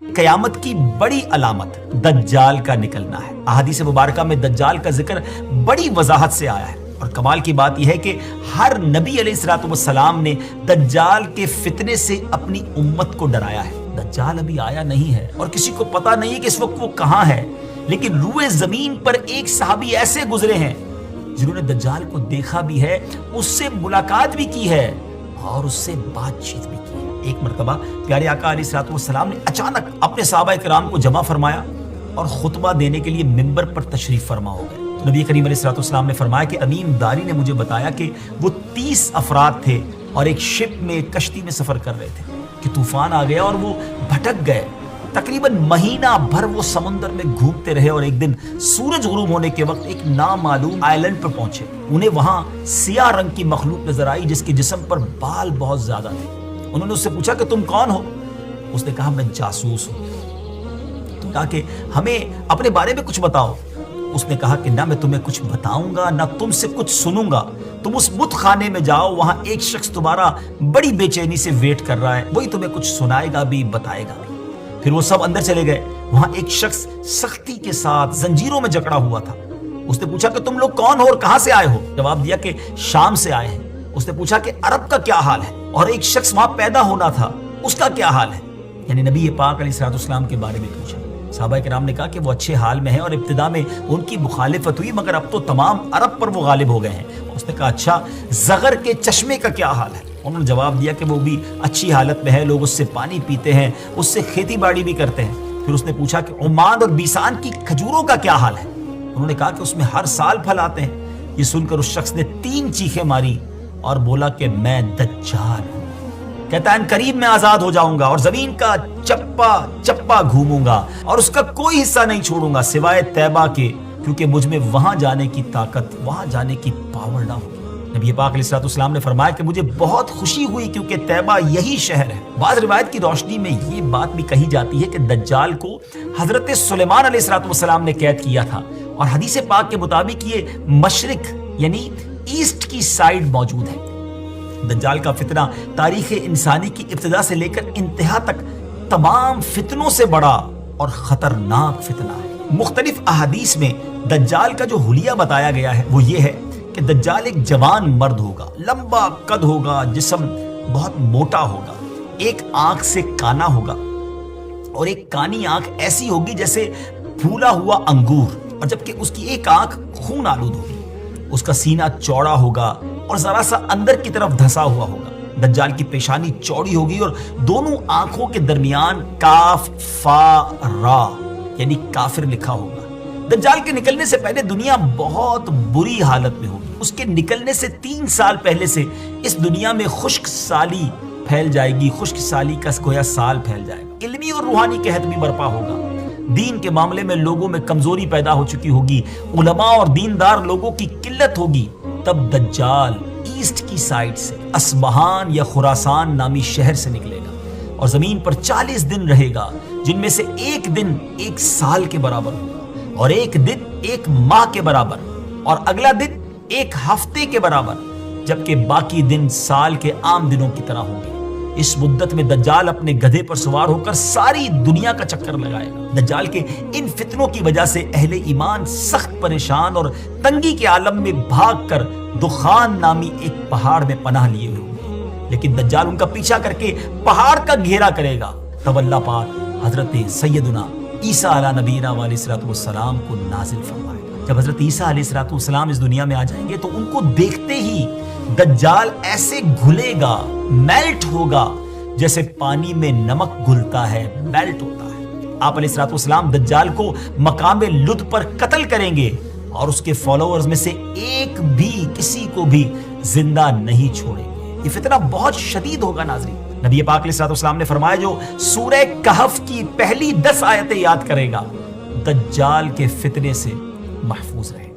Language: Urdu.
قیامت کی بڑی علامت دجال کا نکلنا ہے۔ احادیث مبارکہ میں دجال کا ذکر بڑی وضاحت سے آیا ہے، اور کمال کی بات یہ ہے کہ ہر نبی علیہ الصلوۃ والسلام نے دجال کے فتنے سے اپنی امت کو ڈرایا ہے۔ دجال ابھی آیا نہیں ہے اور کسی کو پتا نہیں ہے کہ اس وقت وہ کہاں ہے، لیکن روئے زمین پر ایک صحابی ایسے گزرے ہیں جنہوں نے دجال کو دیکھا بھی ہے، اس سے ملاقات بھی کی ہے اور اس سے بات چیت بھی کی ہے۔ ایک مرتبہ پیارے آقا علیہ الصلوۃ والسلام نے اچانک اپنے صحابہ کرام کو جمع فرمایا اور خطبہ دینے کے لیے منبر پر تشریف فرما ہو گئے۔ تو نبی کریم علیہ الصلوۃ والسلام نے فرمایا کہ امین داری نے مجھے بتایا کہ وہ 30 افراد تھے اور ایک شپ میں، ایک کشتی میں سفر کر رہے تھے کہ طوفان آ گیا اور وہ بھٹک گئے۔ تقریباً مہینہ بھر وہ سمندر میں گھومتے رہے اور ایک دن سورج غروب ہونے کے وقت ایک نامعلوم آئلینڈ پر پہنچے۔ انہیں وہاں سیاہ رنگ کی مخلوق نظر آئی جس کے جسم پر بال بہت زیادہ تھے۔ انہوں نے اس سے پوچھا کہ تم کون ہو؟ اس نے کہا میں جاسوس ہوں۔ تو کہا کہ ہمیں اپنے بارے میں کچھ بتاؤ۔ اس نے کہا کہ نہ میں تمہیں کچھ بتاؤں گا نہ تم سے کچھ سنوں گا، تم اس بت خانے میں جاؤ، وہاں ایک شخص تمہارا بڑی بے چینی سے ویٹ کر رہا ہے، وہی تمہیں کچھ سنائے گا بھی بتائے گا بھی۔ پھر وہ سب اندر چلے گئے۔ وہاں ایک شخص سختی کے ساتھ زنجیروں میں جکڑا ہوا تھا۔ اس نے پوچھا کہ تم لوگ کون ہو اور کہاں سے آئے ہو؟ جواب دیا کہ شام سے آئے ہیں۔ اس نے پوچھا کہ عرب کا کیا حال ہے؟ اور ایک شخص وہاں پیدا ہونا تھا، اس کا کیا حال ہے؟ یعنی نبی پاک علیہ الصلوۃ والسلام کے بارے میں پوچھا۔ صحابہ کرام نے کہا کہ وہ اچھے حال میں ہیں اور ابتدا میں ان کی مخالفت ہوئی، مگر اب تو تمام عرب پر وہ غالب ہو گئے ہیں۔ اس نے کہا اچھا زغر کے چشمے کا کیا حال ہے؟ انہوں نے جواب دیا کہ وہ بھی اچھی حالت میں ہے، لوگ اس سے پانی پیتے ہیں، اس سے کھیتی باڑی بھی کرتے ہیں۔ پھر اس نے پوچھا کہ عمان اور بیسان کی کھجوروں کا کیا حال ہے؟ انہوں نے کہا کہ اس میں ہر سال پھل آتے ہیں۔ یہ سن کر اس شخص نے 3 چیخیں ماری اور بولا کہ میں دجال ہوں۔ کہتا ہے ان قریب میں آزاد ہو جاؤں گا اور زمین کا چپا چپا گھوموں گا اور اس کا کوئی حصہ نہیں چھوڑوں گا سوائے طیبہ کے، کیونکہ مجھ میں وہاں جانے کی طاقت، وہاں جانے کی پاور نہ ہوگی۔ نبی پاک علیہ الصلوۃ والسلام نے فرمایا کہ مجھے بہت خوشی ہوئی کیونکہ طیبہ یہی شہر ہے۔ بعض روایت کی روشنی میں یہ بات بھی کہی جاتی ہے کہ دجال کو حضرت سلیمان علیہ الصلوۃ والسلام نے قید کیا تھا، اور حدیث پاک کے مطابق یہ مشرق یعنی ایسٹ کی سائیڈ موجود ہے۔ دجال کا فتنہ تاریخ انسانی کی ابتدا سے لے کر انتہا تک تمام فتنوں سے بڑا اور خطرناک فتنہ ہے۔ مختلف احادیث میں دجال کا جو حلیہ بتایا گیا ہے وہ یہ ہے کہ دجال ایک جوان مرد ہوگا، لمبا قد ہوگا، جسم بہت موٹا ہوگا، ایک آنکھ سے کانا ہوگا اور ایک کانی آنکھ ایسی ہوگی جیسے پھولا ہوا انگور، اور جبکہ اس کی ایک آنکھ خون آلود ہوگی۔ اس کا سینہ چوڑا ہوگا اور ذرا سا اندر کی طرف دھسا ہوا ہوگا۔ دجال کی پیشانی چوڑی ہوگی اور دونوں آنکھوں کے درمیان کاف فا را یعنی کافر لکھا ہوگا۔ دجال کے نکلنے سے پہلے دنیا بہت بری حالت میں ہوگی۔ اس کے نکلنے سے 3 سال پہلے سے اس دنیا میں خشک سالی پھیل جائے گی، خشک سالی کا گویا سال پھیل جائے گا۔ علمی اور روحانی قحط بھی برپا ہوگا۔ دین کے معاملے میں لوگوں میں کمزوری پیدا ہو چکی ہوگی، علماء اور دیندار لوگوں کی قلت ہوگی۔ تب دجال ایسٹ کی سائڈ سے اصبہان یا خراسان نامی شہر سے نکلے گا اور زمین پر 40 دن رہے گا، جن میں سے ایک دن 1 سال کے برابر ہوگا، اور ایک دن 1 ماہ کے برابر، اور اگلا دن 1 ہفتے کے برابر، جبکہ باقی دن سال کے عام دنوں کی طرح ہوں گے۔ اس مدت میں دجال اپنے گدھے پر سوار ہو کر ساری دنیا کا چکر لگائے گا۔ دجال کے ان فتنوں کی وجہ سے اہل ایمان سخت پریشان اور تنگی کے عالم میں بھاگ کر دخان نامی ایک پہاڑ میں پناہ لیے ہوئے ہوں گے، لیکن دجال ان کا پیچھا کر کے پہاڑ کا گھیرا کرے گا۔ تب اللہ پاک حضرت سیدنا عیسیٰ علیہ نبینا علیہ الصلوۃ والسلام کو نازل فرمائے گا۔ جب حضرت عیسیٰ علیہ الصلوۃ والسلام اس دنیا میں آ جائیں گے تو ان کو دیکھتے ہی دجال ایسے گھلے گا، میلٹ ہوگا، جیسے پانی میں نمک گھلتا ہے، میلٹ ہوتا ہے۔ آپ علیہ الصلوۃ والسلام دجال کو مقام لد پر قتل کریں گے اور اس کے فالوورز میں سے ایک بھی کسی کو بھی زندہ نہیں چھوڑیں گے۔ یہ فتنہ بہت شدید ہوگا ناظرین۔ نبی پاک علیہ الصلوۃ والسلام نے فرمایا جو سورہ کہف کی پہلی 10 آیتیں یاد کرے گا دجال کے فتنے سے محفوظ رہے گا۔